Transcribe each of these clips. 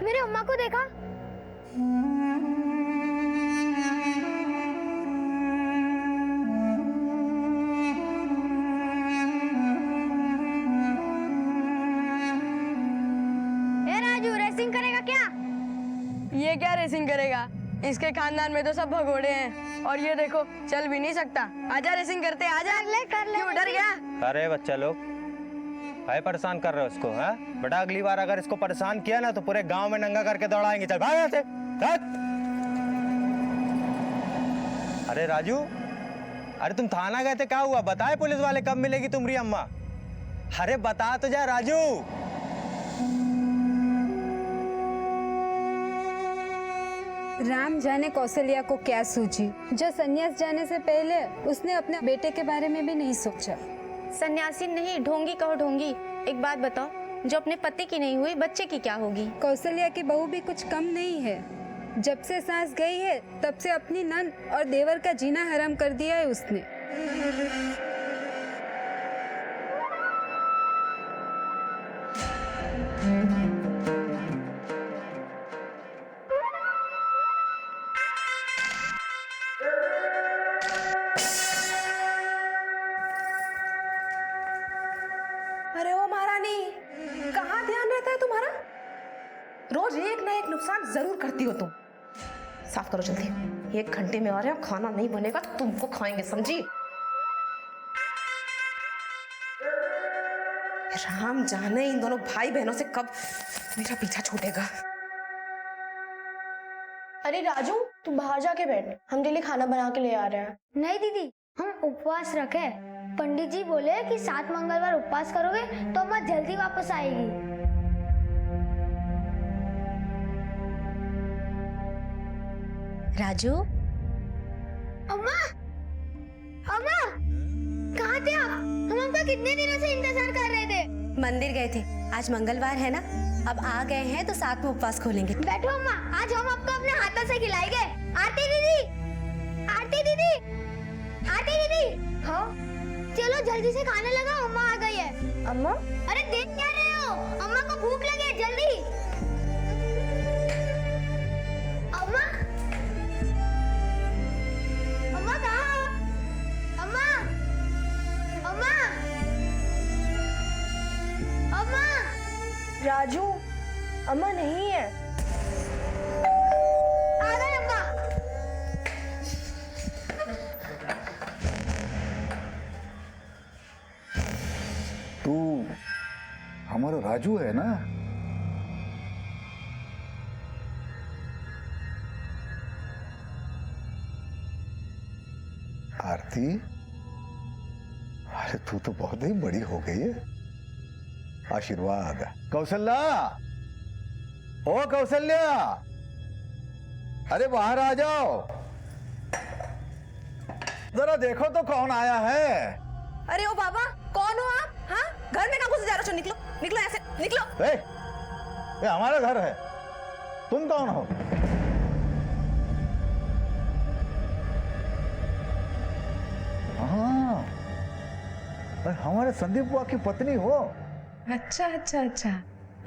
मेरे अम्मा को देखा? ए राजू, रेसिंग करेगा क्या? ये क्या रेसिंग करेगा? इसके खानदान में तो सब भगोड़े हैं और ये देखो चल भी नहीं सकता। आजा रेसिंग करते, आजा। कर ले। क्यों डर गया? अरे बच्चा लोग भाई परेशान कर रहे हो इसको, हाँ? बेटा अगली बार अगर इसको परेशान किया ना तो पूरे गांव में नंगा करके दौड़ाएंगे। चल भाग यहाँ से। अरे राजू, अरे तुम थाना गए थे, क्या हुआ? बताए पुलिस वाले कब मिलेगी तुम्हारी अम्मा? अरे बता तो जा राजू। राम जाने कौशल्या को क्या सूझी, जो संन्यास जाने से पहले उसने अपने बेटे के बारे में भी नहीं सोचा। सन्यासी नहीं, ढोंगी कहो ढोंगी। एक बात बताओ, जो अपने पति की नहीं हुई बच्चे की क्या होगी? कौशल्या की बहू भी कुछ कम नहीं है। जब से सांस गई है तब से अपनी नंद और देवर का जीना हराम कर दिया है उसने। अरे ओ महारानी, कहाँ ध्यान रहता है तुम्हारा? रोज एक ना एक नुकसान जरूर करती हो तुम। साफ करो जल्दी, 1 घंटे में आ रहे हो, खाना नहीं बनेगा तो तुमको खाएंगे, समझी? राम जाने इन दोनों भाई बहनों से कब मेरा पीछा छूटेगा। अरे राजू, तू बाहर जाके बैठ, हम तेरे लिए खाना बना के ले आ रहे हैं। नहीं दीदी, हम उपवास रखे। पंडित जी बोले कि 7 मंगलवार उपवास करोगे तो अम्मा जल्दी वापस आएगी। राजू, अम्मा, अम्मा, कहाँ थे आप? हम आपका कितने दिनों से इंतजार कर रहे थे। मंदिर गए थे, आज मंगलवार है ना, अब आ गए हैं तो साथ में उपवास खोलेंगे। बैठो अम्मा, आज हम आपको अपने हाथों से खिलाएंगे। आरती दीदी, आरती दीदी, आरती दीदी। हाँ, चलो जल्दी से खाने लगाओ, अम्मा आ गई है। अम्मा? अरे देख क्या रहे हो? अम्मा को भूख लगी है, जल्दी। अम्मा, अम्मा कहाँ हो? अम्मा, अम्मा, अम्मा। राजू, अम्मा नहीं है। आ गए अम्मा। तू हमारा राजू है ना? आरती, अरे तू तो बहुत ही बड़ी हो गई है। आशीर्वाद। कौशल्या, ओ कौशल्या, अरे बाहर आ जाओ, जरा देखो तो कौन आया है। अरे ओ बाबा, कौन हो आप? हाँ, घर में कहाँ घुसे जा रहे हो? निकलो, निकलो ऐसे, निकलो। ये हमारा घर है, तुम कौन हो? हाँ, अरे हमारे संदीप बुआ की पत्नी हो। अच्छा अच्छा अच्छा,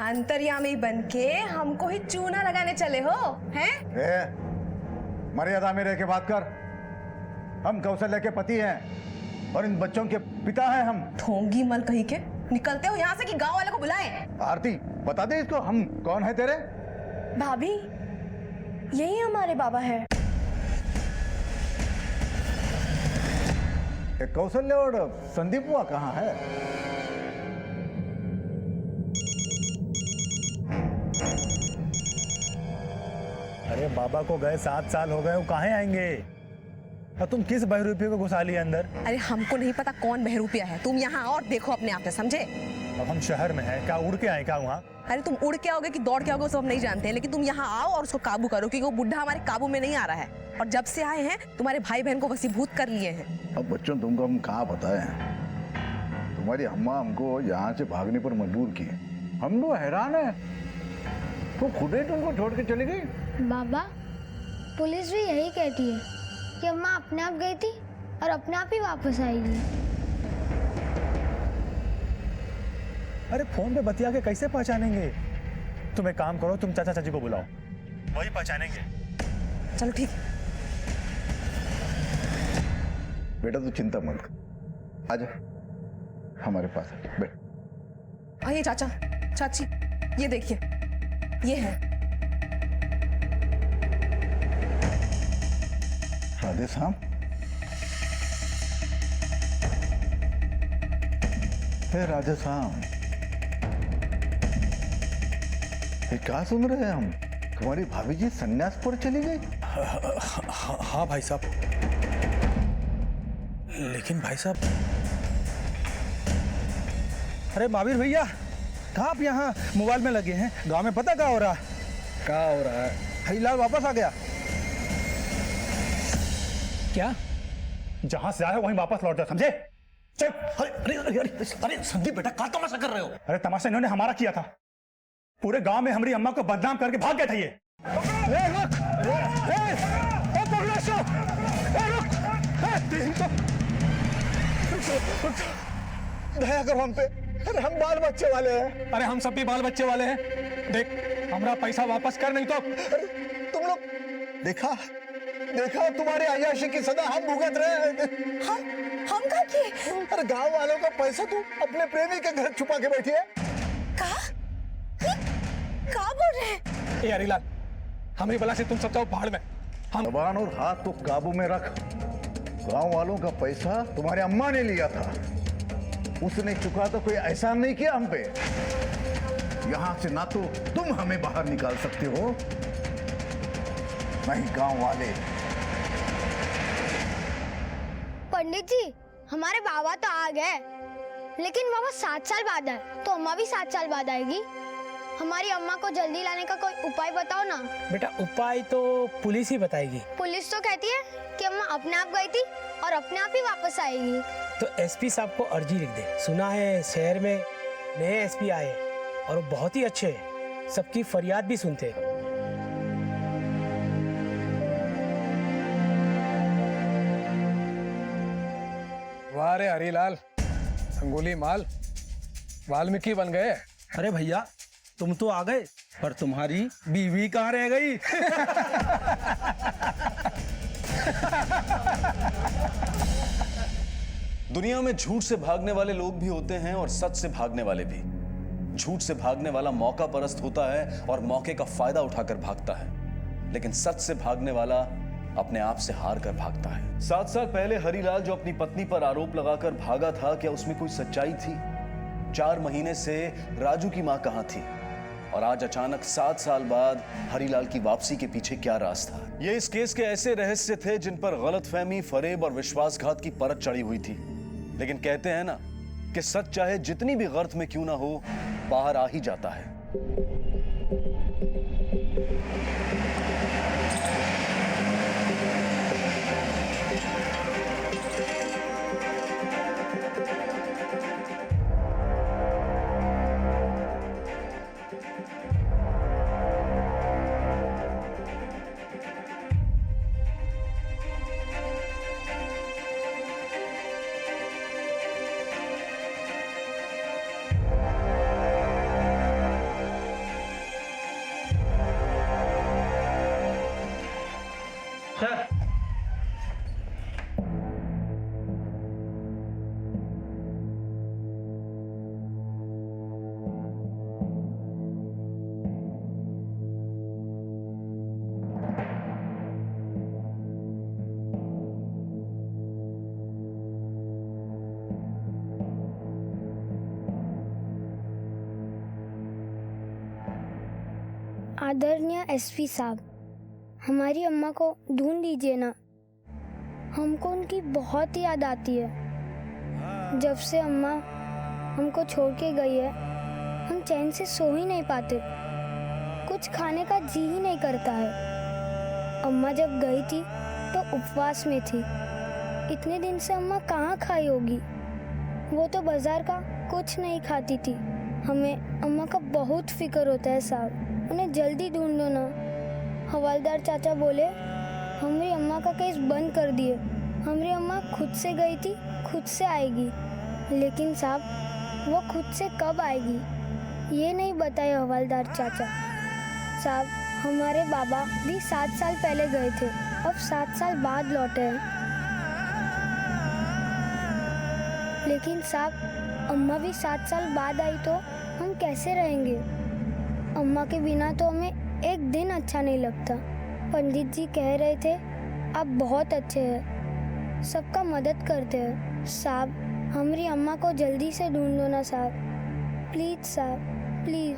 अंतर्यामी बनके हमको ही चूना लगाने चले हो, हैं? मर्यादा में रह के बात कर। हम कौशल्या के पति हैं और इन बच्चों के पिता हैं हम। ढोंगी मल कहीं के, निकलते हो यहाँ से कि गांव वाले को बुलाएं। आरती, बता दे इसको हम कौन है तेरे? भाभी, यही हमारे बाबा है। कौशल्या और संदीप बुआ कहाँ है? अरे बाबा को गए 7 साल हो गए, वो कहाँ आएंगे? और तुम किस बहरूपी को घुसा लिया अंदर? अरे हमको नहीं पता कौन बहरूपिया है, तुम यहाँ और देखो अपने आप में, समझे? अब हम शहर में हैं, क्या उड़ के आए क्या वहाँ? अरे तुम उड़ के आओगे कि दौड़ के आओगे वो सब हम नहीं जानते हैं, लेकिन तुम यहाँ आओ और उसको काबू करो, क्योंकि वो बुढ़ा हमारे काबू में नहीं आ रहा है। और जब से आए हैं तुम्हारे भाई बहन को वसीभूत कर लिए हैं। अब बच्चों तुमको हम कहाँ बताएं? तुम्हारी अम्मा हमको यहाँ से भागने पर मजबूर की, हम लोग हैरान है। तो खुद ही तुमको छोड़ के चली गई। बाबा, पुलिस भी यही कहती है कि अम्मा अपने आप गई थी और अपने आप ही वापस आएगी। अरे फोन पे बतिया के कैसे पहचानेंगे? तुम एक काम करो, तुम चाचा चाची को बुलाओ, वही पहचानेंगे। चलो ठीक। बेटा तू चिंता मत कर, आजा हमारे पास बैठ। आइए चाचा चाची, ये देखिए, ये है राधे श्याम। हे राधे श्याम, ये क्या सुन रहे हैं हम? तुम्हारी भाभी जी संन्यास पर चली गई? हाँ भाई साहब, लेकिन भाई साहब, अरे महावीर भैया, कहाँ आप यहाँ मोबाइल में लगे हैं? गांव में पता क्या हो रहा है? क्या हो रहा है? हरीलाल वापस आ गया। क्या? जहां से आया वहीं वापस लौट जा, समझे? चल। अरे अरे अरे अरे अरे संदीप बेटा, क्या तमाशा कर रहे हो? अरे तमाशा इन्होंने हमारा किया था, पूरे गांव में हमारी अम्मा को बदनाम करके भाग गए थे ये। दया करो हम पे, अरे हम बाल बच्चे वाले हैं। अरे हम सब भी बाल बच्चे वाले हैं। देख, हमारा पैसा वापस कर, नहीं तो तुम लोग देखा देखा तुम्हारे अय्याशी की सजा हम भुगत रहे हैं। हम क्या किए? अरे गांव वालों का पैसा तू अपने प्रेमी के घर छुपा के बैठी है। क्या बोल रहे हैं? ए हरीलाल, हमारी बला से तुम सब जाओ पहाड़ में। हम जबान और हाथ तो काबू में रख। गांव वालों का पैसा तुम्हारी अम्मा ने लिया था, उसने चुका तो कोई एहसान नहीं किया हम पे। यहां से ना तो तुम हमें बाहर निकाल सकते हो, नहीं गांव वाले। पंडित जी, हमारे बाबा तो आ गए, लेकिन बाबा 7 साल बाद आए, तो अम्मा भी 7 साल बाद आएगी। हमारी अम्मा को जल्दी लाने का कोई उपाय बताओ ना। बेटा उपाय तो पुलिस ही बताएगी। पुलिस तो कहती है कि अम्मा अपने आप गई थी और अपने आप ही वापस आएगी। तो एसपी साहब को अर्जी लिख दे। सुना है शहर में नए एसपी आए और वो बहुत ही अच्छे हैं, सबकी फरियाद भी सुनते। वाह रे हरीलाल, अंगुली माल, वाल्मीकि बन गए। अरे भैया, तुम तो आ गए, पर तुम्हारी बीवी कहाँ रह गई? दुनिया में झूठ से भागने वाले लोग भी होते हैं और सच से भागने वाले भी। झूठ से भागने वाला मौका परस्त होता है और मौके का फायदा उठाकर भागता है, लेकिन सच से भागने वाला अपने आप से हार कर भागता है। 7 साल पहले हरीलाल जो अपनी पत्नी पर आरोप लगाकर भागा था, क्या उसमें कोई सच्चाई थी? 4 महीने से राजू की मां कहां थी? और आज अचानक 7 साल बाद हरीलाल की वापसी के पीछे क्या राज था? ये इस केस के ऐसे रहस्य थे जिन पर गलतफहमी, फरेब और विश्वासघात की परत चढ़ी हुई थी। लेकिन कहते हैं ना कि सच चाहे जितनी भी गर्त में क्यों ना हो, बाहर आ ही जाता है। आदरणीय एसपी साहब, हमारी अम्मा को ढूंढ लीजिए ना, हमको उनकी बहुत याद आती है। जब से अम्मा हमको छोड़ के गई है, हम चैन से सो ही नहीं पाते, कुछ खाने का जी ही नहीं करता है। अम्मा जब गई थी तो उपवास में थी, इतने दिन से अम्मा कहाँ खाई होगी। वो तो बाजार का कुछ नहीं खाती थी। हमें अम्मा का बहुत फिक्र होता है साहब, उन्हें जल्दी ढूंढो ना। हवलदार चाचा बोले हमारी अम्मा का केस बंद कर दिए, हमारी अम्मा खुद से गई थी, खुद से आएगी। लेकिन साहब वो खुद से कब आएगी ये नहीं बताए हवलदार चाचा। साहब, हमारे बाबा भी 7 साल पहले गए थे, अब 7 साल बाद लौटे हैं। लेकिन साहब, अम्मा भी 7 साल बाद आई तो हम कैसे रहेंगे? अम्मा के बिना तो हमें एक दिन अच्छा नहीं लगता। पंडित जी कह रहे थे आप बहुत अच्छे हैं, सबका मदद करते हैं। साहब, हमारी अम्मा को जल्दी से ढूंढो ना साहब, प्लीज साहब, प्लीज।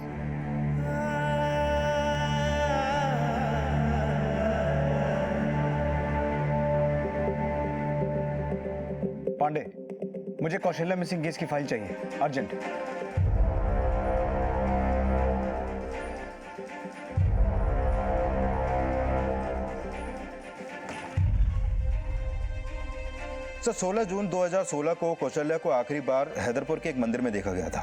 पांडे, मुझे कौशल्या मिसिंग केस की फाइल चाहिए, अर्जेंट। सर 16 जून 2016 को कौशल्या को आखिरी बार हैदरपुर के एक मंदिर में देखा गया था।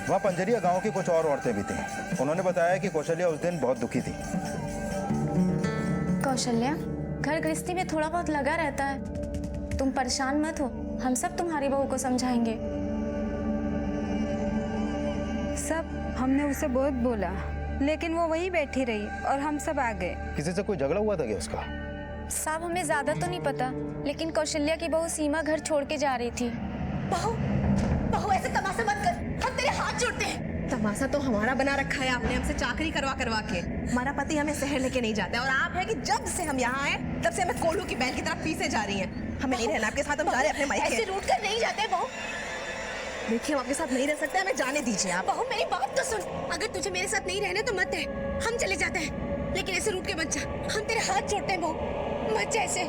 वहां पंजरिया गांव की कुछ और औरतें भी थीं। उन्होंने बताया कि कौशल्या उस दिन बहुत दुखी थी। कौशल्या, घर गृहस्थी में थोड़ा बहुत लगा रहता है, तुम परेशान मत हो, हम सब तुम्हारी बहू को समझाएंगे। सब हमने उसे बहुत बोला, लेकिन वो वहीं बैठी रही और हम सब आ गए। किसी से कोई झगड़ा हुआ था क्या उसका? साहब, हमें ज्यादा तो नहीं पता, लेकिन कौशल्या की बहू सीमा घर छोड़ के जा रही थी। बहू, बहू ऐसे तमाशा मत कर, हम तेरे हाथ जोड़ते हैं। तमाशा तो हमारा बना रखा है आपने, हमसे चाकरी करवा करवा के। हमारा पति हमें शहर लेके नहीं जाता, और आप है कि जब से हम यहाँ आए तब से हमें कोल्हू की बैल की तरफ पीछे जा रही हैं। हमें नहीं रहना आपके साथ, हम जा रहे हैं अपने मायके। ऐसे रूठ कर नहीं जाते बहू। देखिए, हम आपके साथ नहीं रह सकते, हमें जाने दीजिए आप। बहू, मेरी बात तो सुन, अगर तुझे मेरे साथ नहीं रहना तो मत रह, हम चले जाते हैं, लेकिन ऐसे रूठ के मत जा, हम तेरे हाथ जोड़ते हैं बहू, मत जा ऐसे।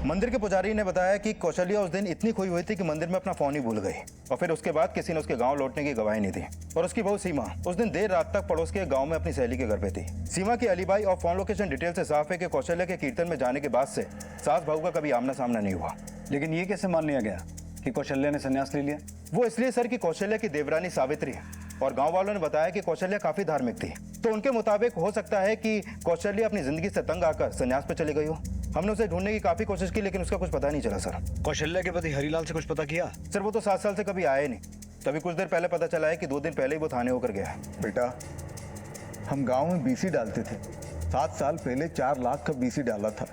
मंदिर के पुजारी ने बताया कि कौशल्या उस दिन इतनी खोई हुई थी कि मंदिर में अपना फोन ही भूल गई, और फिर उसके बाद किसी ने उसके गांव लौटने की गवाही नहीं दी। और उसकी बहू सीमा उस दिन देर रात तक पड़ोस के गांव में अपनी सहेली के घर पे थी। सीमा की अलीबाई और फोन लोकेशन डिटेल से साफ है कि कौशल्या के कीर्तन में जाने के बाद से सास बहू का कभी आमना सामना नहीं हुआ। लेकिन ये कैसे मान लिया गया कि कौशल्या ने संन्यास ले लिया? वो इसलिए सर कि कौशल्या की देवरानी सावित्री है, और गांव वालों ने बताया कि कौशल्या काफी धार्मिक थी, तो उनके मुताबिक हो सकता है कि कौशल्या अपनी जिंदगी से तंग आकर संन्यास पे चली गई हो। हमने उसे ढूंढने की काफी कोशिश की, लेकिन उसका कुछ पता नहीं चला सर। कौशल्या के पति हरीलाल से कुछ पता किया? सर वो तो 7 साल से कभी आए नहीं, तभी कुछ देर पहले पता चला है कि 2 दिन पहले ही वो थाने होकर गया है। बेटा, हम गांव में बीसी डालते थे। 7 साल पहले 4 लाख का बीसी डाला था।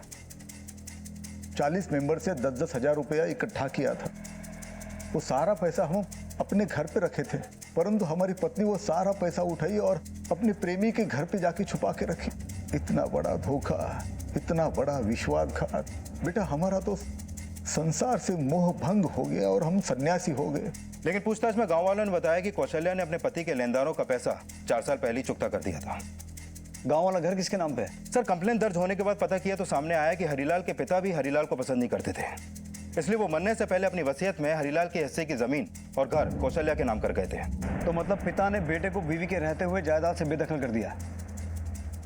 40 मेंबर से 10-10 हजार रुपया इकट्ठा किया था। वो सारा पैसा हम अपने घर पे रखे थे, परंतु हमारी पत्नी वो सारा पैसा उठाई और अपने प्रेमी के घर पे जाके छुपा के रखी। इतना बड़ा धोखा, इतना बड़ा विश्वासघात। बेटा, हमारा तो संसार से मोह भंग हो गया और हम सन्यासी हो गए। लेकिन पूछताछ में गांव वालों ने बताया कि कौशल्या ने अपने पति के लेनदारों का पैसा 4 साल पहले ही चुकता कर दिया था। गांव वाला घर किसके नाम पे है? सर कंप्लेन दर्ज होने के बाद पता किया तो सामने आया कि हरीलाल के पिता भी हरीलाल को पसंद नहीं करते थे, इसलिए वो मरने से पहले अपनी वसीयत में हरीलाल के हिस्से की जमीन और घर कौशल्या के नाम कर गए थे। तो मतलब पिता ने बेटे को बीवी के रहते हुए जायदाद से बेदखल कर दिया।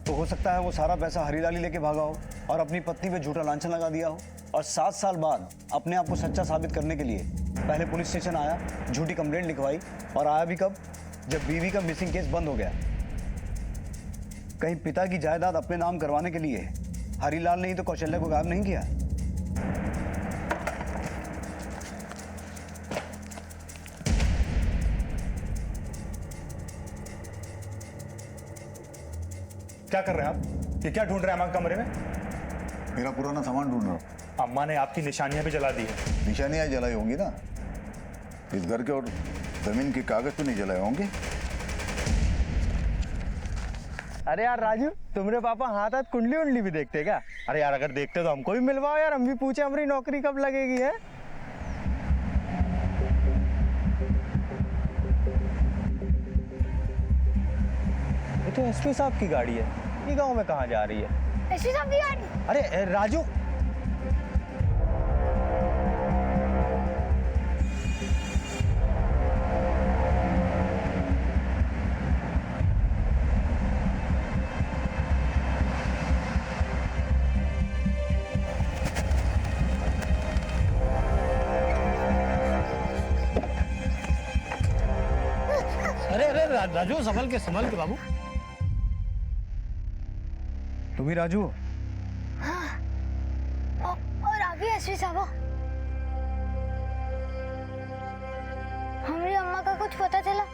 तो हो सकता है वो सारा पैसा हरीलाल ही लेके भागा हो और अपनी पत्नी पे झूठा लांछन लगा दिया हो, और 7 साल बाद अपने आप को सच्चा साबित करने के लिए पहले पुलिस स्टेशन आया, झूठी कंप्लेंट लिखवाई, और आया भी कब? जब बीवी का मिसिंग केस बंद हो गया। कहीं पिता की जायदाद अपने नाम करवाने के लिए हरीलाल ने ही तो कौशल्या को गायब नहीं किया? क्या कर रहे हैं आप? ये क्या ढूंढ रहे हैं अम्मा कमरे में? मेरा पुराना सामान ढूंढ रहा हूँ। अम्मा ने आपकी निशानियां भी जला दी है। निशानियां जलाई होंगी ना, इस घर के और जमीन के कागज तो नहीं जलाए होंगे। अरे यार राजू, तुम्हारे पापा हाथ हाथ कुंडली उंडली भी देखते क्या? अरे यार अगर देखते तो हमको भी मिलवाओ यार, हम भी पूछे हमारी नौकरी कब लगेगी है। ये तो एसपी साहब की गाड़ी है, ये गांव में कहाँ जा रही है? एसपी साहब की गाड़ी? अरे राजू, राजू संभल के बाबू। तुम ही राजू? हाँ, और आप भी एसपी साहब हो? हमारी अम्मा का कुछ पता चला?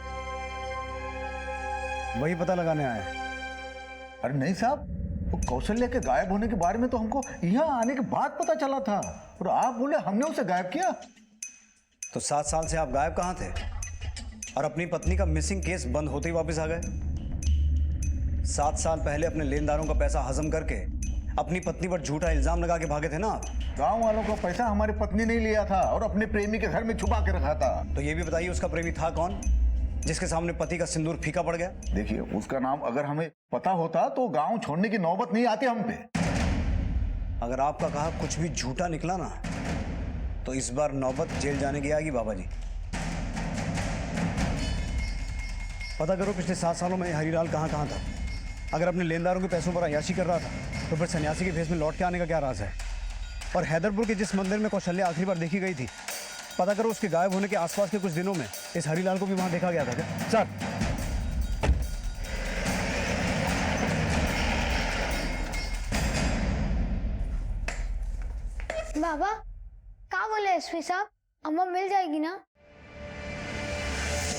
वही पता लगाने आए। अरे नहीं साहब, वो कौशल्या के गायब होने के बारे में तो हमको यहाँ आने के बाद पता चला था, और आप बोले हमने उसे गायब किया। तो 7 साल से आप गायब कहाँ थे और अपनी पत्नी का मिसिंग केस बंद होते ही वापस आ गए? 7 साल पहले अपने लेनदारों का पैसा हजम करके अपनी पत्नी पर झूठा इल्जाम लगा के भागे थे ना आप। गांव वालों का पैसा हमारी पत्नी ने लिया था और अपने प्रेमी के घर में छुपा के रखा था। तो ये भी बताइए उसका प्रेमी था कौन, जिसके सामने पति का सिंदूर फीका पड़ गया? देखिए, उसका नाम अगर हमें पता होता तो गांव छोड़ने की नौबत नहीं आती हम पे। अगर आपका कहा कुछ भी झूठा निकला ना, तो इस बार नौबत जेल जाने की आएगी बाबा जी। पता करो पिछले 7 सालों में हरीलाल कहाँ कहाँ था। अगर अपने लेनदारों के पैसों पर अय्याशी कर रहा था तो फिर सन्यासी के भेष में लौट के आने का क्या राज है? और हैदरपुर के जिस मंदिर में कौशल्या आखिरी बार देखी गई थी, पता करो उसके गायब होने के आसपास के कुछ दिनों में इस हरीलाल को भी वहां देखा गया था क्या? सर, बाबा क्या बोले एसपी साहब? अम्मा मिल जाएगी ना?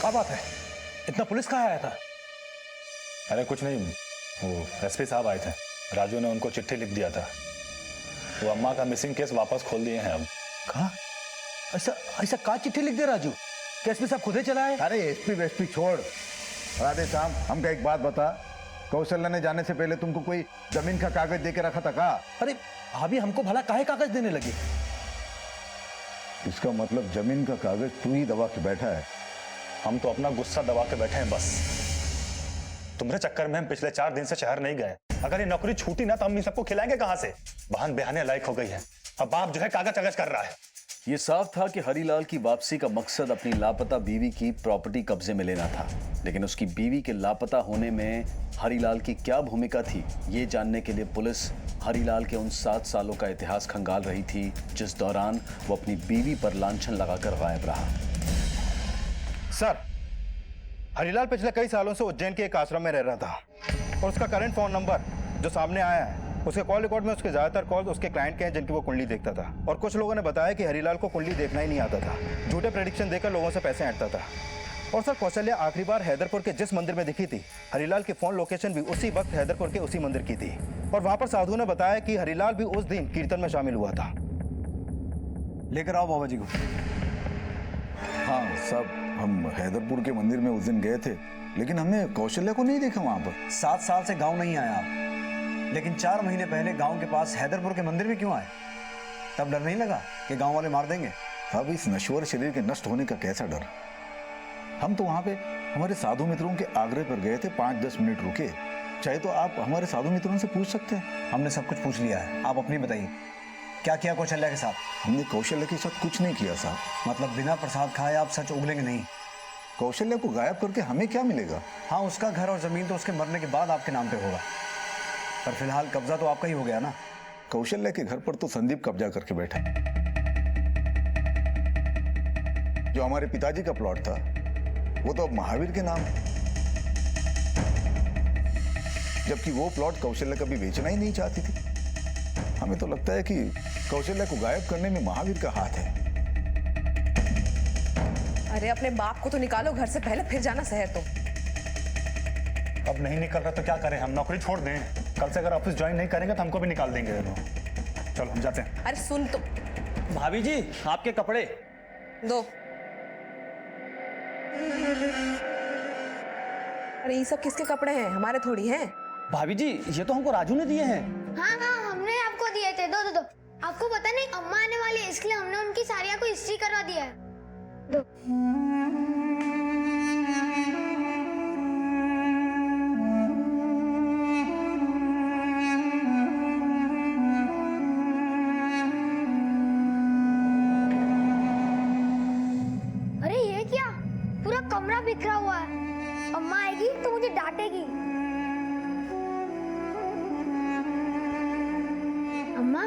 क्या बात है, इतना पुलिस कहाँ आया था? अरे कुछ नहीं, वो एसपी साहब आए थे। राजू ने उनको चिट्ठी लिख दिया था। वो अम्मा का मिसिंग केस वापस खोल दिए हैं अब। कहा? ऐसा ऐसा का चिट्ठी लिख दे राजू? एसपी साहब खुद ही चला है? अरे एसपी छोड़। राधे साहब, हमको एक बात बता, कौशल्या ने जाने से पहले तुमको कोई जमीन का कागज दे के रखा था का? अरे भाभी, हमको भला काहे कागज देने लगे? इसका मतलब जमीन का कागज तू ही दबा के बैठा है। हम तो अपना गुस्सा दबा के बैठे हैं बस। तुम्हारे चक्कर में हम पिछले 4 दिन से शहर नहीं गए। अगर ये नौकरी छूटी ना तो हम इन सबको खिलाएंगे कहां से? बहन बयाने लायक हो गई है। अब बाप जो है कागज कागज कर रहा है। ये साफ था कि हरीलाल की वापसी का मकसद अपनी लापता बीवी की प्रॉपर्टी कब्जे में लेना था, लेकिन उसकी बीवी के लापता होने में हरीलाल की क्या भूमिका थी, ये जानने के लिए पुलिस हरीलाल के उन 7 सालों का इतिहास खंगाल रही थी जिस दौरान वो अपनी बीवी पर लांछन लगाकर गायब रहा। सर, हरीलाल पिछले कई सालों से उज्जैन के एक आश्रम में रह रहा था, और उसका करंट फोन नंबर जो सामने आया है, उसके कॉल रिकॉर्ड में उसके ज्यादातर कॉल्स उसके क्लाइंट के हैं जिनकी वो कुंडली देखता था। और कुछ लोगों ने बताया कि हरीलाल को कुंडली देखना ही नहीं आता था, झूठे प्रेडिक्शन देकर लोगों से पैसे ऐंठता था। और सर, कौशल्या आखिरी बार हैदरपुर के जिस मंदिर में दिखी थी, हरीलाल की फोन लोकेशन भी उसी वक्त हैदरपुर के उसी मंदिर की थी। और वहां पर साधु ने बताया कि हरीलाल भी उस दिन कीर्तन में शामिल हुआ था। लेकर आओ बाबा जी को। हाँ साहब, हम हैदरपुर के मंदिर में उस दिन गए थे, लेकिन हमने कौशल्या को नहीं देखा वहां पर। 7 साल से गांव नहीं आया आप, लेकिन 4 महीने पहले गांव के पास हैदरपुर के मंदिर में क्यों आए? तब डर नहीं लगा कि गांव वाले मार देंगे? अब इस नश्वर शरीर के नष्ट होने का कैसा डर? हम तो वहां पे हमारे साधु मित्रों के आग्रह पर गए थे, 5-10 मिनट रुके। चाहे तो आप हमारे साधु मित्रों से पूछ सकते हैं। हमने सब कुछ पूछ लिया है, आप अपनी बताइए, क्या किया कौशल्या के साथ? हमने कौशल्या के साथ कुछ नहीं किया साहब। मतलब बिना प्रसाद खाए आप सच उगलेंगे नहीं? कौशल्या को गायब करके हमें क्या मिलेगा? हाँ, उसका घर और जमीन तो उसके मरने के बाद आपके नाम पे होगा, पर फिलहाल कब्जा तो आपका ही हो गया ना। कौशल्या के घर पर तो संदीप कब्जा करके बैठा। जो हमारे पिताजी का प्लॉट था वो तो अब महावीर के नाम है, जबकि वो प्लॉट कौशल्या कभी बेचना ही नहीं चाहती थी। हमें तो लगता है कि कौशल्या को गायब करने में महावीर का हाथ है। अरे अपने बाप को तो निकालो घर से पहले, फिर जाना शहर। तो अब नहीं निकल रहा तो क्या करें? हम नौकरी छोड़ दें? कल से अगर ऑफिस ज्वाइन नहीं करेंगे तो हमको भी निकाल देंगे। चलो हम जाते हैं। अरे सुन तो। भाभी जी, आपके कपड़े दो। अरे ये सब किसके कपड़े हैं? हमारे थोड़ी हैं। भाभी जी, ये तो हमको राजू ने दिए हैं। हाँ हाँ, हमने आपको दिए थे। दो दो दो। आपको पता नहीं अम्मा आने वाली है, इसलिए हमने उनकी साड़ियाँ को इस्त्री करवा दिया है। दो। अरे ये क्या, पूरा कमरा बिखरा हुआ है। अम्मा आएगी तो मुझे डांटेगी। अम्मा,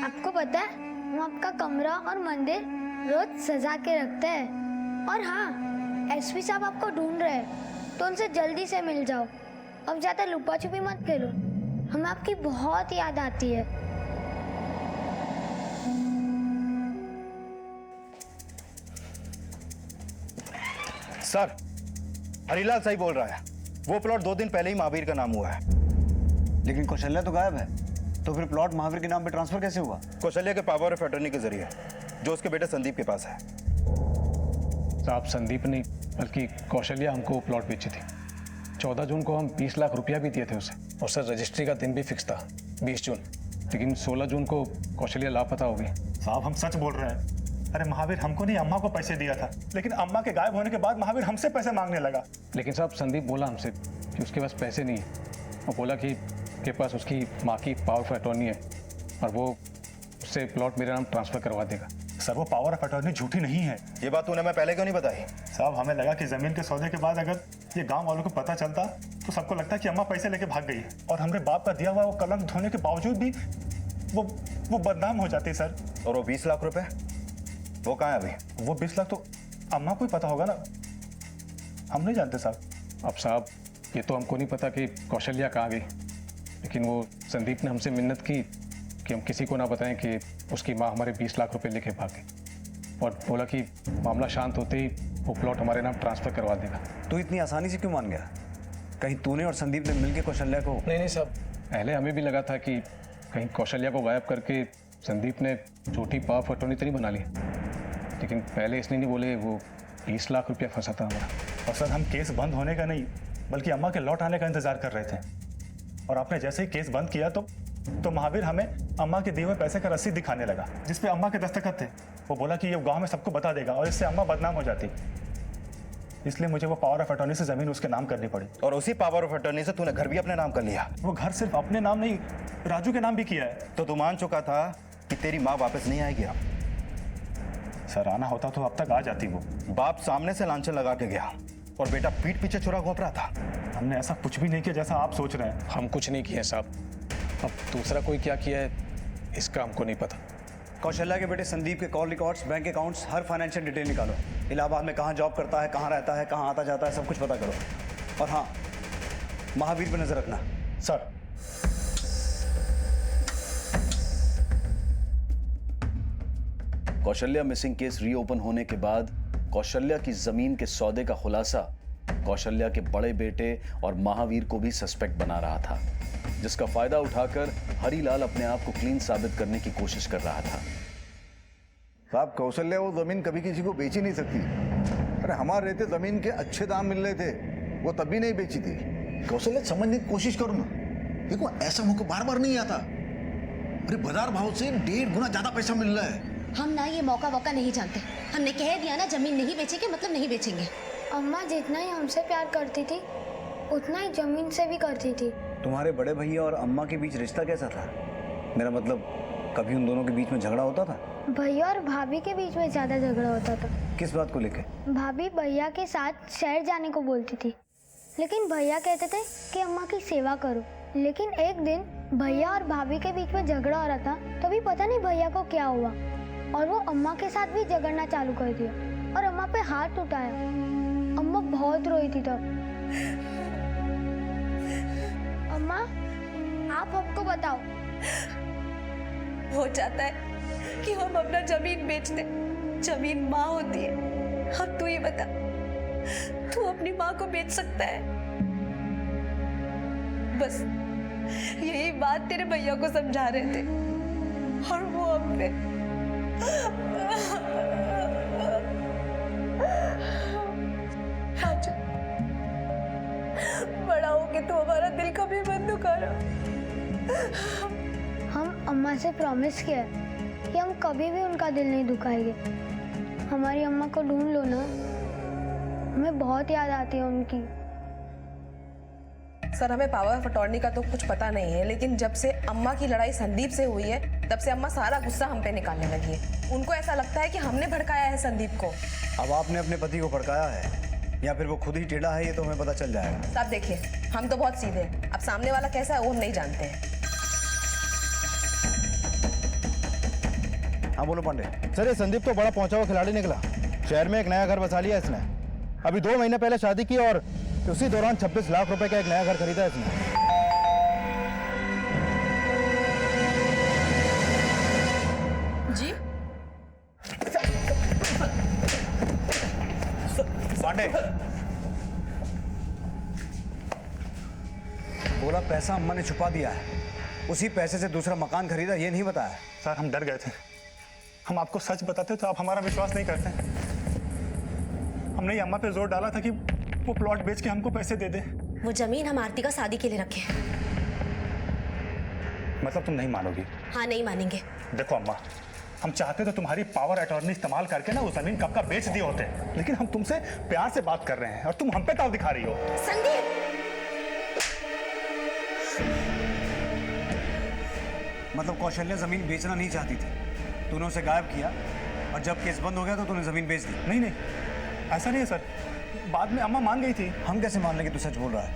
आपको पता है हम आपका कमरा और मंदिर रोज सजा के रखते हैं। और हाँ, एसपी साहब आपको ढूंढ रहे हैं, तो उनसे जल्दी से मिल जाओ। अब ज्यादा लुपा छुपी मत खेलो, हमें आपकी बहुत याद आती है। सर, हरीलाल सही बोल रहा है। वो प्लॉट 2 दिन पहले ही महावीर का नाम हुआ है। लेकिन कौशल्या तो गायब है, तो फिर प्लॉट महावीर के नाम पे ट्रांसफर कैसे हुआ? कौशल्या के पावर ऑफ अटॉर्नी के जरिए, जो उसके बेटे संदीप के पास है। साहब, संदीप नहीं बल्कि कौशल्या हमको प्लॉट बेची थी। 14 जून को हम 20 लाख रुपया भी दिए थे उसे, और सर रजिस्ट्री का दिन भी फिक्स था 20 जून, लेकिन 16 जून को कौशल्या लापता हो गई। साहब, हम सच बोल रहे हैं। अरे महावीर हमको नहीं, अम्मा को पैसे दिया था, लेकिन अम्मा के गायब होने के बाद महावीर हमसे पैसे मांगने लगा। लेकिन साहब, संदीप बोला हमसे कि उसके पास पैसे नहीं है, और बोला कि के पास उसकी माँ की पावर ऑफ अटॉर्नी है और वो उससे प्लॉट मेरे नाम ट्रांसफर करवा देगा। सर, वो पावर ऑफ अटॉर्नी झूठी नहीं है। ये बात तूने मैं पहले क्यों नहीं बताई? साहब, हमें लगा कि जमीन के सौदे के बाद अगर ये गांव वालों को पता चलता तो सबको लगता कि अम्मा पैसे लेके भाग गई है, और हमारे बाप का दिया हुआ वो कलंक धोने के बावजूद भी वो बदनाम हो जाती सर। और वो 20 लाख रुपए वो कहाँ है अभी? वो 20 लाख तो अम्मा को ही पता होगा ना, हम नहीं जानते साहब। अब साहब, ये तो हमको नहीं पता कि कौशल्या कहाँ गई, लेकिन वो संदीप ने हमसे मिन्नत की कि हम किसी को ना बताएं कि उसकी माँ हमारे 20 लाख रुपए लेके भाग गई, और बोला कि मामला शांत होते ही वो प्लॉट हमारे नाम ट्रांसफर करवा देगा। तू इतनी आसानी से क्यों मान गया? कहीं तूने और संदीप ने मिलकर कौशल्या को? नहीं साहब, पहले हमें भी लगा था कि कहीं कौशल्या को गायब करके संदीप ने झूठी पावर ऑफ अटॉर्नी तो नहीं बना ली, लेकिन पहले इसलिए नहीं बोले वो 20 लाख रुपया फंसा था हमारा। और सर, हम केस बंद होने का नहीं बल्कि अम्मा के लौट आने का इंतजार कर रहे थे, और आपने जैसे ही केस बंद किया तो महावीर हमें अम्मा के दिए हुए पैसे का रसीद दिखाने लगा जिसपे अम्मा के दस्तखत थे। वो बोला कि ये गांव में सबको बता देगा और इससे अम्मा बदनाम हो जाती, इसलिए मुझे वो पावर ऑफ अटॉर्नी से जमीन उसके नाम करनी पड़ी। और उसी पावर ऑफ अटॉर्नी से तूने घर भी अपने नाम कर लिया। वो घर सिर्फ अपने नाम नहीं, राजू के नाम भी किया है। तो तू मान चुका था कि तेरी माँ वापस नहीं आएगी अब? सर, आना होता तो अब तक आ जाती। वो बाप सामने से लांछन लगा के गया और बेटा पीठ पीछे छुरा घोंप रहा था। हमने ऐसा कुछ भी नहीं किया जैसा आप सोच रहे हैं। हम कुछ नहीं किए साहब, अब दूसरा कोई क्या किया है इसका हमको नहीं पता। कौशल्या के बेटे संदीप के कॉल रिकॉर्ड्स, बैंक अकाउंट्स, हर फाइनेंशियल डिटेल निकालो। इलाहाबाद में कहाँ जॉब करता है, कहाँ रहता है, कहाँ आता जाता है, सब कुछ पता करो। और हाँ, महावीर पर नजर रखना। Sir, Kaushalya missing case reopen होने के बाद कौशल्या की जमीन के सौदे का खुलासा कौशल्या के बड़े बेटे और महावीर को भी सस्पेक्ट बना रहा था, जिसका फायदा उठाकर हरीलाल अपने आप को क्लीन साबित करने की कोशिश कर रहा था। साहब, कौशल्या वो जमीन कभी किसी को बेच ही नहीं सकती। अरे हमारे रहते जमीन के अच्छे दाम मिल रहे थे, वो तब भी नहीं बेची थी। कौशल्या समझने की कोशिश करो ना, देखो ऐसा मौका बार बार नहीं आता। अरे बाजार भाव से 1.5 गुना ज्यादा पैसा मिल रहा है। हम ना ये मौका नहीं जानते, हमने कह दिया ना जमीन नहीं बेचेंगे मतलब नहीं बेचेंगे। अम्मा जितना ही हमसे प्यार करती थी उतना ही जमीन से भी करती थी। तुम्हारे बड़े भैया और अम्मा के बीच रिश्ता कैसा था? मेरा मतलब, कभी उन दोनों के बीच में झगड़ा होता था? भैया और भाभी के बीच में ज्यादा झगड़ा होता था। किस बात को लेकर? भाभी भैया के साथ शहर जाने को बोलती थी, लेकिन भैया कहते थे कि अम्मा की सेवा करो। लेकिन एक दिन भैया और भाभी के बीच में झगड़ा हो रहा था, तभी पता नहीं भैया को क्या हुआ और वो अम्मा के साथ भी झगड़ना चालू कर दिया और अम्मा पे हाथ उठाया। अम्मा बहुत रोई थी तब। अम्मा, आप हमको बताओ। हो जाता है कि हम अपना जमीन बेच दें, जमीन माँ होती है। अब तू ही बता, तू अपनी माँ को बेच सकता है? बस यही बात तेरे भैया को समझा रहे थे और वो अब पे बड़ा हो के तू हमारा दिल कभी मत दुखा रहा। हम अम्मा से प्रॉमिस किया कि हम कभी भी उनका दिल नहीं दुखाएंगे। हमारी अम्मा को ढूंढ लो ना, हमें बहुत याद आती है उनकी। सर, हमें पावर ऑफ अटॉर्नी का तो कुछ पता नहीं है, लेकिन जब से अम्मा की लड़ाई संदीप से हुई है तब से अम्मा सारा गुस्सा हम पे निकालने लगी है। उनको ऐसा लगता है कि हमने भड़काया है संदीप को। अब आपने अपने पति को भड़काया है या फिर वो खुद ही टेढ़ा है, ये तो हमें पता चल जाएगा। साहब देखिए, हम तो बहुत सीधे हैं, अब सामने वाला कैसा है वो हम नहीं जानते हैं। हाँ बोलो पांडे। सर, ये संदीप तो बड़ा पहुंचा हुआ खिलाड़ी निकला। शहर में एक नया घर बसा लिया इसने। अभी 2 महीने पहले शादी की और उसी दौरान 26 लाख रुपए का एक नया घर खरीदा इसने। जी पांडे, बोला पैसा अम्मा ने छुपा दिया है, उसी पैसे से दूसरा मकान खरीदा, ये नहीं बताया। सर हम डर गए थे, हम आपको सच बताते तो आप हमारा विश्वास नहीं करते। हमने ये अम्मा पे जोर डाला था कि वो प्लॉट बेच के हमको पैसे दे दे। वो जमीन हम आरती का शादी के लिए रखे हैं। मतलब तुम नहीं मानोगी? हाँ, नहीं मानेंगे। देखो अम्मा, हम चाहते तो तुम्हारी पावर अटॉर्नी इस्तेमाल करके ना वो जमीन कब का बेच दिए होते, लेकिन हम तुमसे प्यार से बात कर रहे हैं और तुम हम पे ताव दिखा रही हो। संदीप! मतलब कौशल्या जमीन बेचना नहीं चाहती थी, तूने उसे गायब किया और जब केस बंद हो गया तो तूने जमीन बेच दी। नहीं नहीं, ऐसा नहीं है सर, बाद में अम्मा मान गई थी। हम कैसे मान लेंगे तू सच बोल रहा है?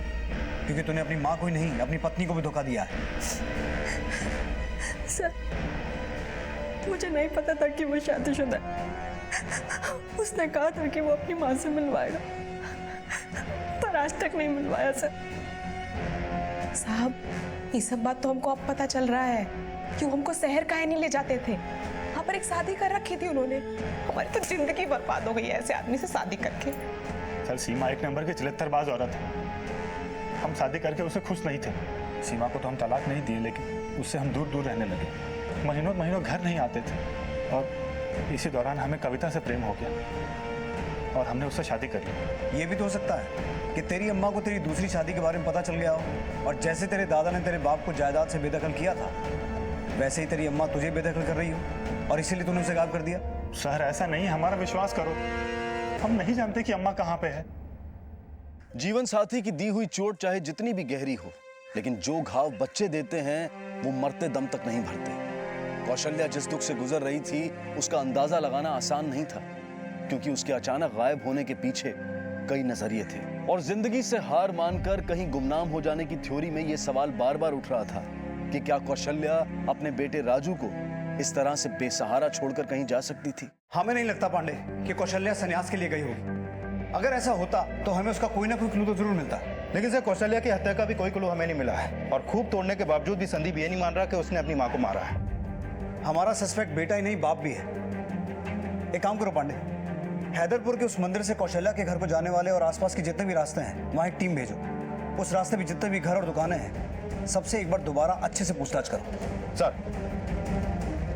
क्योंकि तूने अपनी माँ को ही नहीं, अपनी पत्नी को भी धोखा दिया है। सर, मुझे नहीं पता था कि वो शादीशुदा है। उसने कहा था कि वो अपनी माँ से मिलवाएगा, पर आज तक नहीं मिलवाया सर। साहब, ये सब बात तो हमको अब पता चल रहा है। क्यों हमको शहर काहे नहीं ले जाते थे? यहाँ पर एक शादी कर रखी थी उन्होंने। हमारी तो जिंदगी बर्बाद हो गई है ऐसे आदमी से शादी करके। सर सीमा एक नंबर की चिलत्तरबाज औरत है, हम शादी करके उसे खुश नहीं थे। सीमा को तो हम तलाक नहीं दिए, लेकिन उससे हम दूर दूर रहने लगे, महीनों महीनों घर नहीं आते थे। और इसी दौरान हमें कविता से प्रेम हो गया और हमने उससे शादी कर ली। ये भी तो हो सकता है कि तेरी अम्मा को तेरी दूसरी शादी के बारे में पता चल गया हो, और जैसे तेरे दादा ने तेरे बाप को जायदाद से बेदखल किया था, वैसे ही तेरी अम्मा तुझे बेदखल कर रही हो और इसीलिए तूने उसे गायब कर दिया। सर ऐसा नहीं, हमारा विश्वास करो, हम नहीं जानते कि अम्मा कहाँ पे है। जीवन साथी की दी हुई चोट चाहे जितनी भी गहरी हो, लेकिन जो घाव बच्चे देते हैं वो मरते दम तक नहीं भरते। कौशल्या जिस दुख से गुजर रही थी उसका अंदाजा लगाना आसान नहीं था, क्योंकि उसके अचानक गायब होने के पीछे कई नजरिए थे। और जिंदगी से हार मानकर कहीं गुमनाम हो जाने की थ्योरी में यह सवाल बार बार उठ रहा था कि क्या कौशल्या अपने बेटे राजू को इस तरह से बेसहारा छोड़कर कहीं जा सकती थी। हमें नहीं लगता पांडे कि कौशल्या संन्यास के लिए गई होगी। अगर ऐसा होता तो हमें उसका कोई ना कोई क्लू तो जरूर मिलता। लेकिन सर कौशल्या की हत्या का भी कोई क्लू हमें नहीं मिला है, और खूब तोड़ने के बावजूद भी संदीप ये नहीं मान रहा कि उसने अपनी माँ को मारा है। हमारा सस्पेक्ट बेटा ही नहीं, बाप भी है। एक काम करो पांडे, हैदरपुर के उस मंदिर से कौशल्या के घर को जाने वाले और आसपास के जितने भी रास्ते हैं वहां एक टीम भेजो। उस रास्ते पे जितने भी घर और दुकानें हैं सबसे एक बार दोबारा अच्छे से पूछताछ करो। सर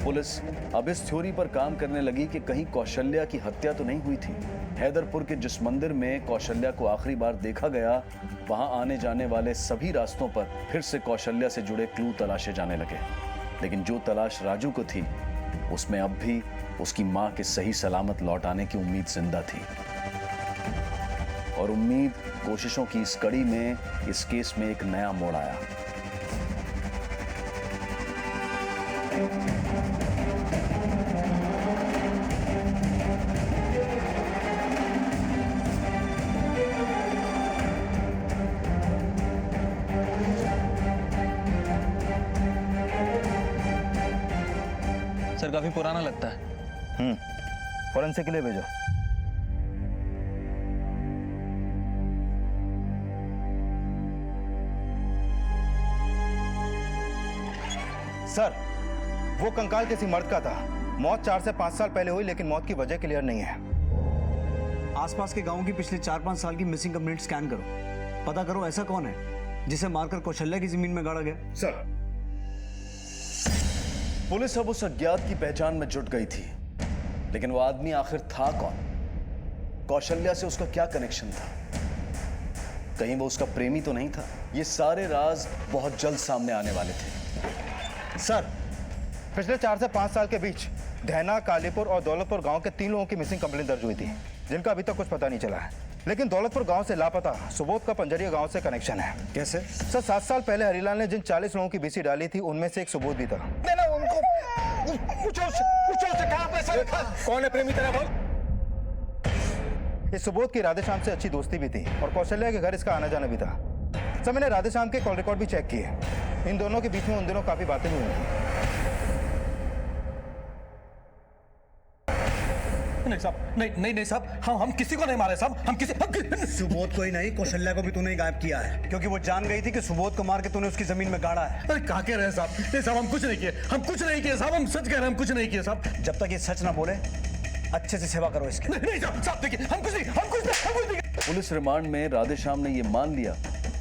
पुलिस अब इस थ्योरी पर काम करने लगी कि कहीं कौशल्या की हत्या तो नहीं हुई थी। हैदरपुर के जिस मंदिर में कौशल्या को आखिरी बार देखा गया, वहां आने जाने वाले सभी रास्तों पर फिर से कौशल्या से जुड़े क्लू तलाशे जाने लगे। लेकिन जो तलाश राजू को थी उसमें अब भी उसकी मां के सही सलामत लौट आने की उम्मीद जिंदा थी। और उम्मीद कोशिशों की इस कड़ी में इस केस में एक नया मोड़ आया। सर काफी पुराना लगता है। फॉरेंसिक के लिए भेजो। सर वो कंकाल किसी मर्द का था। मौत 4 से 5 साल पहले हुई, लेकिन मौत की वजह क्लियर नहीं है। आसपास के गांवों की पिछले 4-5 साल की मिसिंग कंप्लेंट स्कैन करो, पता करो ऐसा कौन है जिसे मारकर कौशल्या की जमीन में गाड़ा गया। सर पुलिस अब उस अज्ञात की पहचान में जुट गई थी, लेकिन वो आदमी आखिर था कौन? कौशल्या से उसका क्या कनेक्शन था? कहीं वो उसका प्रेमी तो नहीं था? ये सारे राज बहुत जल्द सामने आने वाले थे। सर पिछले 4 से 5 साल के बीच धैना, कालीपुर और दौलतपुर गांव के 3 लोगों की मिसिंग कंप्लेंट दर्ज हुई थी, जिनका अभी तक कुछ पता नहीं चला है। लेकिन दौलतपुर गांव से लापता सुबोध का पंजरिया गांव से कनेक्शन है। कैसे? सर 7 साल पहले हरिलाल ने जिन 40 लोगों की बीसी डाली थी उनमें से एक सुबोध भी था। उनको पूछो उससे कहां पैसा रखा? कौन है प्रेमी तेरा? बोल। इस सुबोध की राधेश्याम से अच्छी दोस्ती भी थी और कौशल्या के घर इसका आना जाना भी था। सर मैंने राधेश्याम के कॉल रिकॉर्ड भी चेक किए। इन दोनों के बीच में उन दिनों काफी बातें भी हुई थी। नहीं साहब, नहीं साहब, हम किसी को नहीं मारे साहब। हम सुबोध को ही नहीं, कौशल्या को भी तूने गायब किया है, क्योंकि वो जान गई थी कि सुबोध को मार के तूने उसकी जमीन में गाड़ा है। अरे कहा कह रहे हैं साहब? नहीं साहब, हम कुछ नहीं किए, हम कुछ नहीं किए साहब, हम सच कह रहे हैं, हम कुछ नहीं किए साहब। जब तक ये सच ना बोले अच्छे से सेवा करो इसकी। नहीं साहब, देखिए हम कुछ नहीं। पुलिस रिमांड में राधेश्याम ने यह मान लिया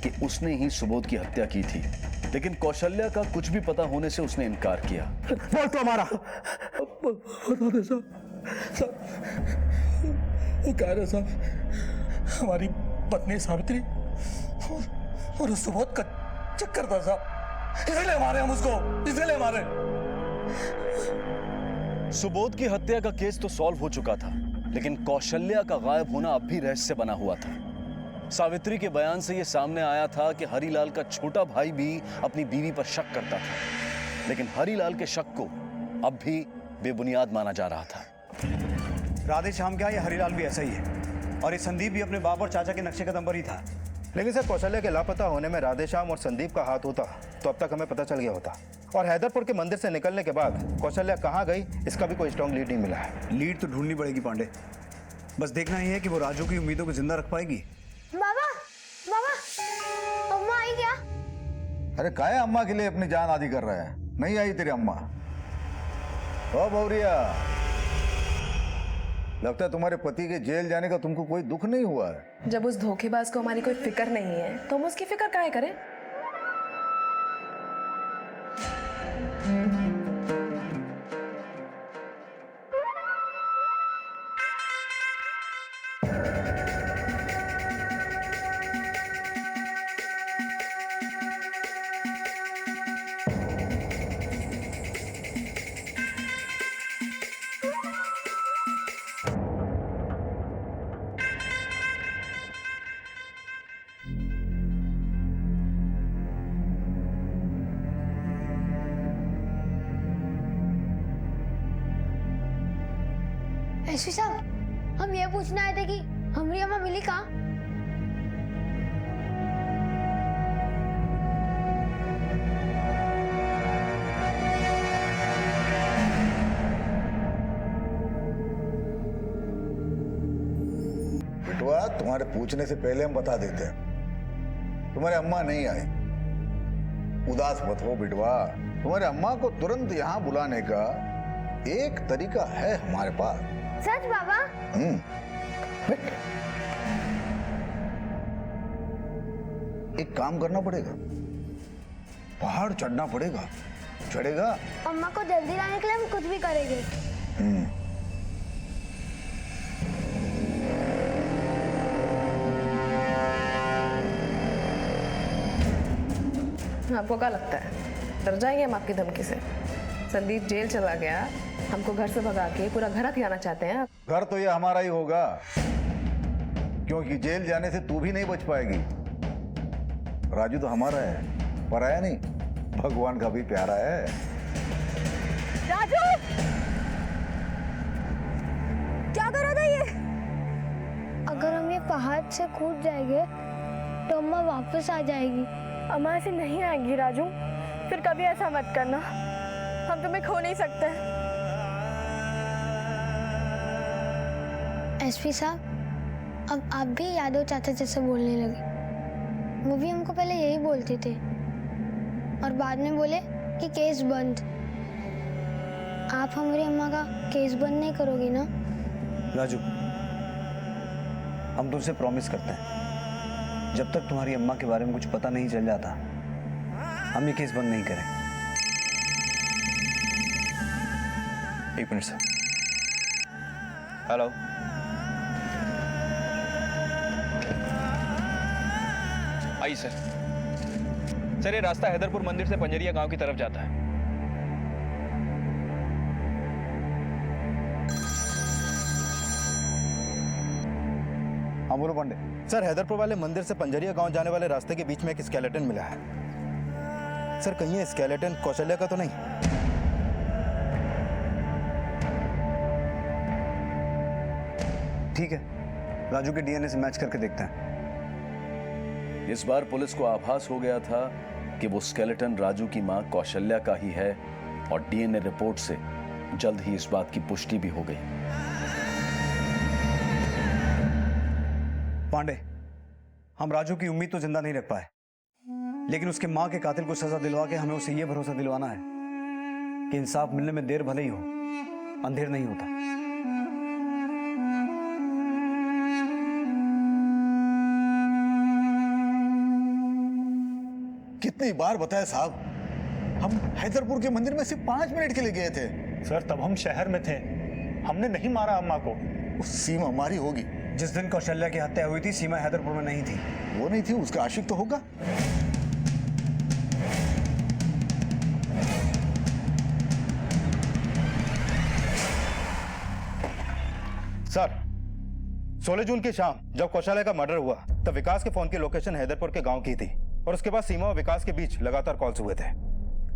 कि उसने ही सुबोध की हत्या की थी, लेकिन कौशल्या का कुछ भी पता होने से उसने इनकार किया। बोल तो हमारा बता दे साहब। वो कह रहे साहब हमारी पत्नी सावित्री और उस सुबोध का चक्कर था साहब, इसलिए मारे हम उसको, इसलिए मारे। सुबोध की हत्या का केस तो सॉल्व हो चुका था, लेकिन कौशल्या का गायब होना अब भी रहस्य बना हुआ था। सावित्री के बयान से यह सामने आया था कि हरीलाल का छोटा भाई भी अपनी बीवी पर शक करता था, लेकिन हरीलाल के शक को अब भी बेबुनियाद माना जा रहा था। राधे श्याम क्या, ये हरीलाल भी ऐसा ही है, और ये संदीप भी अपने बाप और चाचा के नक्शे कदम पर ही था। लेकिन सर, कौशल्या के लापता होने में राधेश्याम और संदीप का हाथ होता तो अब तक हमें पता चल गया होता। और हैदरपुर के मंदिर से निकलने के बाद कौशल्या कहाँ गई, इसका भी कोई स्ट्रॉन्ग लीड नहीं मिला है। लीड तो ढूंढनी पड़ेगी पांडे, बस देखना ही है कि वो राजू की उम्मीदों को जिंदा रख पाएगी। बाबा बाबा, अम्मा आई क्या? अरे काहे अम्मा के लिए अपनी जान आदी कर रहा है? नहीं आई तेरी अम्मा? ओ भौरिया, लगता है तुम्हारे पति के जेल जाने का तुमको कोई दुख नहीं हुआ है। जब उस धोखेबाज को हमारी कोई फिक्र नहीं है तो हम उसकी फिक्र काहे करें? एसपी साहब, हम ये पूछना आए थे कि हमारी अम्मा मिली कहाँ? बेटवा, तुम्हारे पूछने से पहले हम बता देते हैं, तुम्हारे अम्मा नहीं आए। उदास मत हो बेटवा, तुम्हारे अम्मा को तुरंत यहाँ बुलाने का एक तरीका है हमारे पास। सच बाबा? एक काम करना पड़ेगा, पहाड़ चढ़ना पड़ेगा। चढ़ेगा? अम्मा को जल्दी लाने के लिए हम कुछ भी करेंगे। आपको क्या लगता है डर जाएंगे हम आपकी धमकी से? संदीप जेल चला गया, हमको घर से भगा के पूरा घर खिलाना चाहते हैं। घर तो ये हमारा ही होगा, क्योंकि जेल जाने से तू भी नहीं बच पाएगी। राजू तो हमारा है, पराया नहीं, भगवान का भी प्यारा है। राजू, क्या कर रहा था ये? अगर हम ये पहाड़ से कूद जाएंगे तो अम्मा वापस आ जाएगी। अम्मा ऐसे नहीं आएंगी राजू, फिर कभी ऐसा मत करना, हम तुम्हें खो नहीं सकते। एसपी साहब, अब आप भी यादव चाचा जैसे बोलने लगे। वो भी हमको पहले यही बोलते थे और बाद में बोले कि केस बंद। आप हमारी अम्मा का केस बंद नहीं करोगी ना? राजू, हम तुमसे प्रॉमिस करते हैं, जब तक तुम्हारी अम्मा के बारे में कुछ पता नहीं चल जाता, हम ये केस बंद नहीं करें। एक मिनट सर। हेलो, आई सर। सर, ये रास्ता हैदरपुर मंदिर से पंजरिया गांव की तरफ जाता है। हाँ बोलो पांडे। सर, हैदरपुर वाले मंदिर से पंजरिया गांव जाने वाले रास्ते के बीच में एक स्केलेटन मिला है। सर, कहीं ये स्केलेटन कौशल्या का तो नहीं? ठीक है, राजू के डीएनए से मैच करके देखते हैं। इस बार पुलिस को आभास हो गया था कि वो स्केलेटन राजू की मां कौशल्या का ही है, और डीएनए रिपोर्ट से जल्द ही इस बात की पुष्टि भी हो गई। पांडे, हम राजू की उम्मीद तो जिंदा नहीं रख पाए, लेकिन उसके मां के कातिल को सजा दिलवा के हमें उसे यह भरोसा दिलवाना है कि इंसाफ मिलने में देर भले ही हो, अंधेर नहीं होता। कितनी बार बताया साहब, हम हैदरपुर के मंदिर में सिर्फ 5 मिनट के लिए गए थे। सर तब हम शहर में थे, हमने नहीं मारा अम्मा को। सीमा मारी होगी। जिस दिन कौशल्या की हत्या हुई थी सीमा हैदरपुर में नहीं थी। वो नहीं थी, उसका आशिक तो होगा। सर 16 जून की शाम जब कौशल्या का मर्डर हुआ तब विकास के फोन की लोकेशन हैदरपुर के गांव की थी और उसके बाद सीमा और विकास के बीच लगातार कॉल्स हुए थे।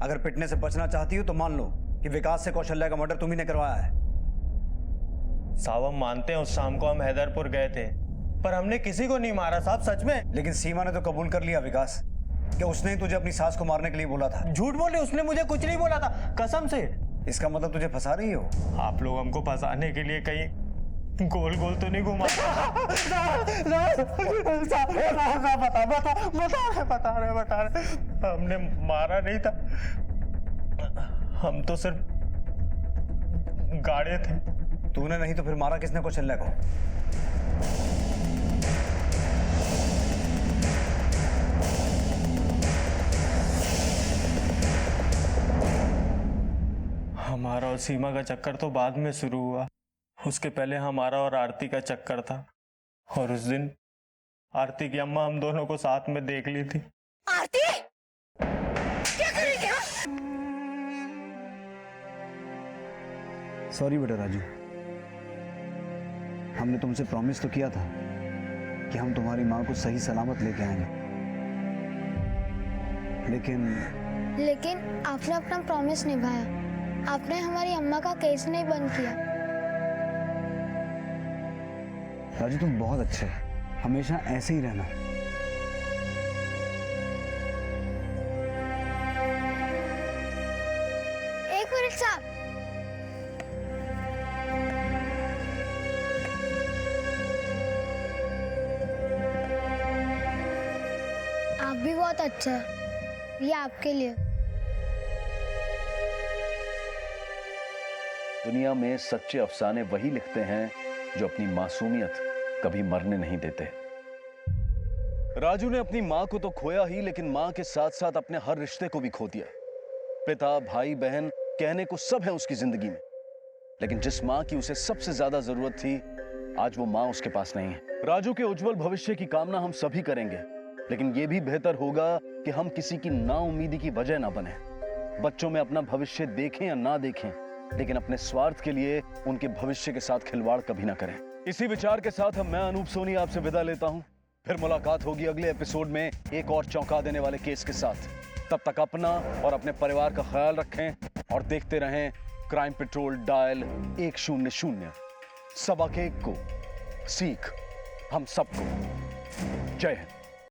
अगर पिटने से बचना चाहती हो तो मान लो कि विकास से कौशल्या का मर्डर तुम्ही ने करवाया है। साहब हम मानते हैं उस शाम को हम हैदरपुर गए थे पर हमने किसी को नहीं मारा साहब, सच में। लेकिन सीमा ने तो कबूल कर लिया विकास कि उसने ही तुझे अपनी सास को मारने के लिए बोला था। झूठ बोले, उसने मुझे कुछ नहीं बोला था कसम से। इसका मतलब तुझे फंसा रही हो? आप लोग हमको फंसाने के लिए कहीं गोल गोल तो नहीं घुमा? बता रहे हमने मारा नहीं था, हम तो सिर्फ गाड़े थे। तूने नहीं तो फिर मारा किसने कौशल्या को? हमारा और सीमा का चक्कर तो बाद में शुरू हुआ, उसके पहले हमारा और आरती का चक्कर था। और उस दिन आरती की अम्मा हम दोनों को साथ में देख ली थी। आरती क्या कर रही है? सॉरी बेटा राजू, हमने तुमसे प्रॉमिस तो किया था कि हम तुम्हारी माँ को सही सलामत लेके आएंगे, लेकिन आपने अपना प्रॉमिस निभाया। आपने हमारी अम्मा का केस नहीं बंद किया। राजू तुम बहुत अच्छे हो, हमेशा ऐसे ही रहना। एक मिनट साहब, आप भी बहुत अच्छा है, ये आपके लिए। दुनिया में सच्चे अफसाने वही लिखते हैं जो अपनी मासूमियत कभी मरने नहीं देते। राजू ने अपनी मां को तो खोया ही, लेकिन मां के साथ साथ अपने हर रिश्ते को भी खो दिया। पिता, भाई, बहन कहने को सब है उसकी जिंदगी में, लेकिन जिस मां की उसे सबसे ज्यादा जरूरत थी आज वो मां उसके पास नहीं है। राजू के उज्जवल भविष्य की कामना हम सभी करेंगे, लेकिन यह भी बेहतर होगा कि हम किसी की नाउम्मीदी की वजह ना बने। बच्चों में अपना भविष्य देखें या ना देखें, लेकिन अपने स्वार्थ के लिए उनके भविष्य के साथ खिलवाड़ कभी ना करें। इसी विचार के साथ मैं अनूप सोनी आपसे विदा लेता हूं। फिर मुलाकात होगी अगले एपिसोड में एक और चौंका देने वाले केस के साथ। तब तक अपना और अपने परिवार का ख्याल रखें और देखते रहें क्राइम पेट्रोल डायल 100। सबक एक को सीख हम सबको। जय हिंद।